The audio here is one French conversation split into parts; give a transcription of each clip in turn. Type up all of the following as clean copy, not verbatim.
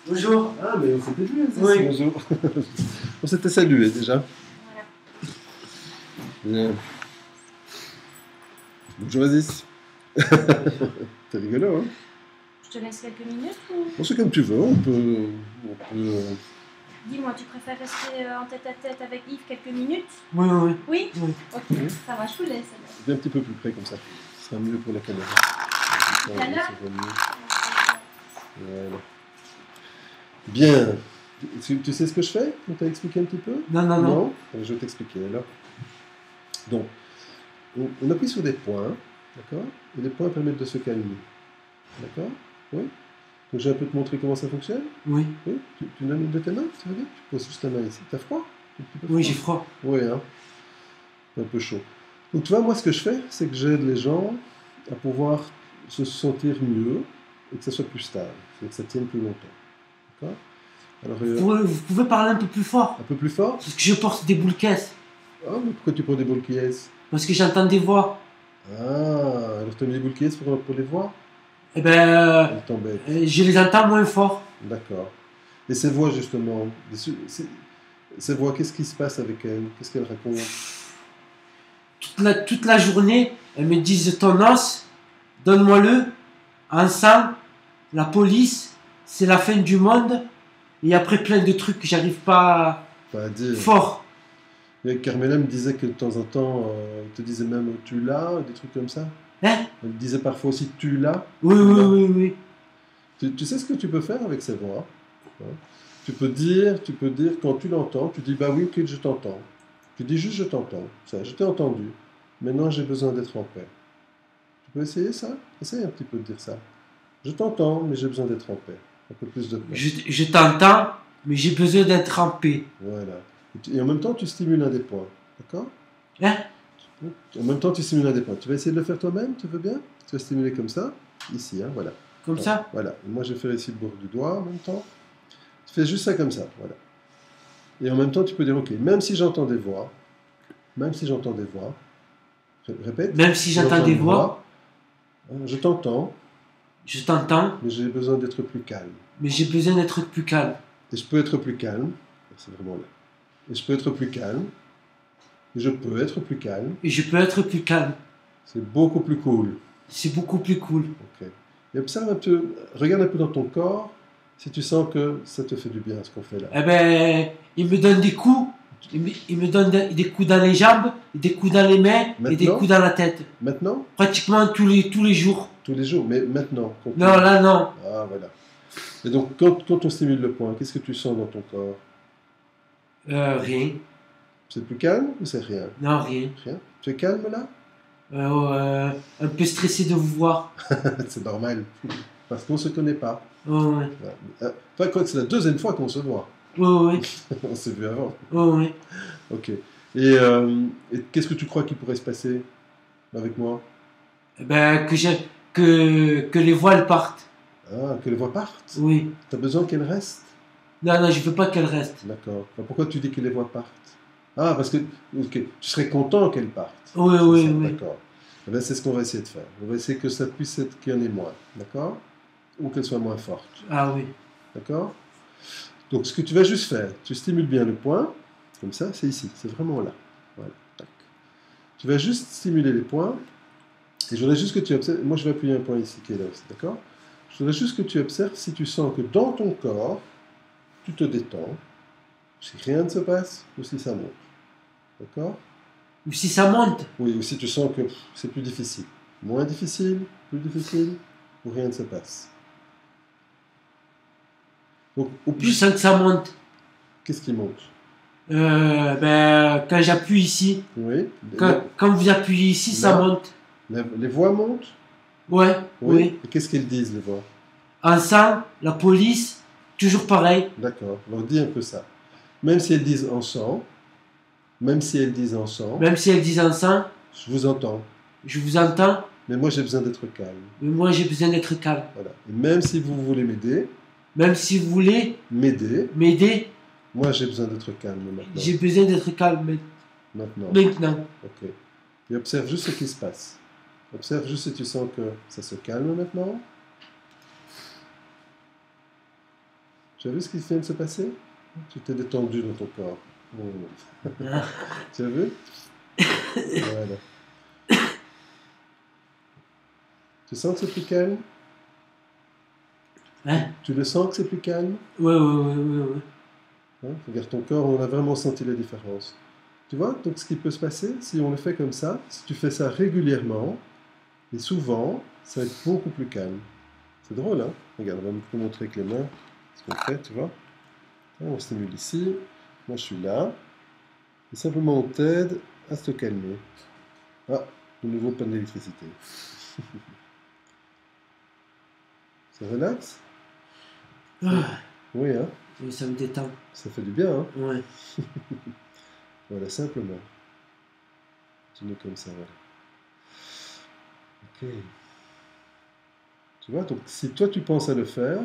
Bonjour. Ah, mais on s'était vu, ça, Oui. bonjour. On s'était salué déjà. Voilà. Bien. Bonjour Aziz. T'es rigolo, hein? Je te laisse quelques minutes ou... On fait comme tu veux, on peut Dis-moi, tu préfères rester en tête à tête avec Yves quelques minutes? Oui, oui, Oui? oui. Ok, Oui. ça va, je vous laisse alors. viens un petit peu plus près comme ça. Ce sera mieux pour la caméra. La caméra? Ça va mieux. Voilà. Bien. Tu sais ce que je fais? On t'a expliqué un petit peu? Non, non, non. Je vais t'expliquer alors. Donc, on appuie sur des points, d'accord? Et les points permettent de se calmer. D'accord? Oui? Donc, je vais un peu te montrer comment ça fonctionne. Oui, Oui? Tu donnes une de tes mains, ça va bien? Tu poses juste ta main ici. T'as froid? Un petit peu oui, froid? j'ai froid. Oui, hein? Un peu chaud. Donc, tu vois, moi, ce que je fais, c'est que j'aide les gens à pouvoir se sentir mieux et que ça soit plus stable, et que ça tienne plus longtemps. D'accord? Alors, Vous pouvez parler un peu plus fort? un peu plus fort? Parce que je porte des boules caisses. Ah, mais pourquoi tu prends des boules qui est? Parce que j'entends des voix. Ah, alors tu as mis des boules qui est pour les voix? Eh ben, Elles t'embêtent. je les entends moins fort. D'accord. Et ces voix, justement, ces voix, qu'est-ce qui se passe avec elles? Qu'est-ce qu'elles racontent? Toute la journée, elles me disent ton os, donne-moi-le, un sang, la police, c'est la fin du monde. Et après plein de trucs que j'arrive pas Pas à dire. fort. Et Carmela me disait que de temps en temps, elle te disait même tu l'as, des trucs comme ça. Hein? Elle me disait parfois aussi tu l'as. Oui, oui, oui, oui. Tu sais ce que tu peux faire avec ces voix, hein? Tu peux dire quand tu l'entends, tu dis bah oui, ok, je t'entends. Tu dis juste je t'entends. Ça, je t'ai entendu. Maintenant, j'ai besoin d'être en paix. Tu peux essayer ça? Essaye un petit peu de dire ça. Je t'entends, mais j'ai besoin d'être en paix. Un peu plus de paix. Je t'entends, mais j'ai besoin d'être en paix. Voilà. Et en même temps, tu stimules un des points. D'accord? Hein? En même temps, tu stimules un des points. Tu vas essayer de le faire toi-même, tu veux bien? Tu vas stimuler comme ça, ici, hein, voilà. Comme ça? Voilà. Et moi, je vais faire ici le bord du doigt en même temps. Tu fais juste ça comme ça, voilà. Et en même temps, tu peux dire, ok, même si j'entends des voix, répète. Même si j'entends des voix, je t'entends, je t'entends, mais j'ai besoin d'être plus calme. mais j'ai besoin d'être plus calme. Et je peux être plus calme, c'est vraiment là. Et je peux être plus calme, et je peux être plus calme. Et je peux être plus calme. C'est beaucoup plus cool. C'est beaucoup plus cool. Ok. Et observe un peu, regarde un peu dans ton corps, si tu sens que ça te fait du bien ce qu'on fait là. Eh ben, il me donne des coups. Il me donne des coups dans les jambes, des coups dans les mains et des Maintenant? coups dans la tête. Maintenant? Pratiquement tous les jours. Tous les jours, mais maintenant. Non, là, non. Ah, voilà. Et donc, quand on stimule le point, qu'est-ce que tu sens dans ton corps? Rien. C'est plus calme ou c'est rien? Non, rien. Rien? Tu es calme là? Un peu stressé de vous voir. C'est normal, parce qu'on ne se connaît pas. Oh, ouais. Enfin, je crois que c'est la deuxième fois qu'on se voit. Oh, ouais. On s'est vu avant. Oh, ouais. Ok. Et qu'est-ce que tu crois qui pourrait se passer avec moi? Eh ben, que les voiles partent. Ah, que les voix partent? Oui. Tu as besoin qu'elles restent? Non, non, je veux pas qu'elles restent. D'accord. Enfin, pourquoi tu dis que les voix partent? Ah, parce que ok, tu serais content qu'elles partent. Oui, C'est oui, ça, oui. d'accord. Eh bien, c'est ce qu'on va essayer de faire. On va essayer que ça puisse être qu'il y en ait moins. D'accord? Ou qu'elles soient moins fortes. Ah oui. D'accord? Donc, ce que tu vas juste faire, tu stimules bien le point. Comme ça, c'est ici. C'est vraiment là. Voilà. Tac. Tu vas juste stimuler les points. Et je voudrais juste que tu observes. Moi, je vais appuyer un point ici qui est là aussi. D'accord? Je voudrais juste que tu observes si tu sens que dans ton corps, tu te détends, si rien ne se passe, ou si ça monte. D'accord? Ou si ça monte. Oui, ou si tu sens que c'est plus difficile. Moins difficile, plus difficile, ou rien ne se passe. Donc, au Je plus, sens que ça monte. qu'est-ce qui monte? Ben, quand j'appuie ici, Oui. quand vous appuyez ici, ça Là. monte. Les voix montent? Ouais, oui. Et qu'est-ce qu'elles disent, les voix? En sang, la police, toujours pareil. D'accord. Alors, dis un peu ça. Même si elles disent ensemble, Même si elles disent en sang, je vous entends. je vous entends, Mais moi, j'ai besoin d'être calme. mais moi j'ai besoin d'être calme. Voilà. Et même si vous voulez m'aider, Même si vous voulez m'aider, moi, j'ai besoin d'être calme maintenant. j'ai besoin d'être calme Maintenant. maintenant. Ok. Et observe juste ce qui se passe. Observe juste si tu sens que ça se calme maintenant. Tu as vu ce qui vient de se passer? Tu t'es détendu dans ton corps. Oh. Tu as vu? Voilà. Tu sens que c'est plus calme? Hein? Tu le sens que c'est plus calme? Ouais. Hein, regarde ton corps, on a vraiment senti la différence. Tu vois, donc ce qui peut se passer, si on le fait comme ça, si tu fais ça régulièrement, et souvent, ça va être beaucoup plus calme. C'est drôle, hein? Regarde, on va te montrer avec les mains ce qu'on fait, tu vois. On stimule ici, moi je suis là, et simplement on t'aide à te calmer. Ah, de nouveau panne d'électricité. Ça relaxe? Ah, Oui, hein? oui, ça me détend. Ça fait du bien, hein? Ouais. Voilà, simplement. Continue comme ça, voilà. Ok. Tu vois, donc si toi tu penses à le faire,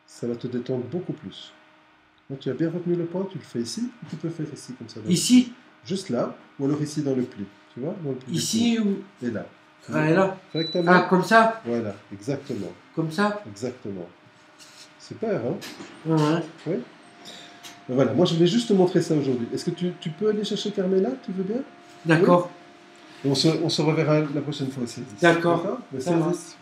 ça va te détendre beaucoup plus. Donc, tu as bien retenu le point, tu le fais ici, ou tu peux faire ici comme ça. Ici? Juste là, ou alors ici dans le pli. Tu vois, dans le pli Ici du ou... cou. Et là. Ah, et là? Fais avec ta main. Ah, comme ça? Voilà, exactement. Comme ça? Exactement. Super, hein? Ouais. Oui. Ben voilà, moi je voulais juste te montrer ça aujourd'hui. Est-ce que tu peux aller chercher Carmela, tu veux bien? D'accord. Et on se reverra la prochaine fois aussi. D'accord. Merci, Ça va. Aziz.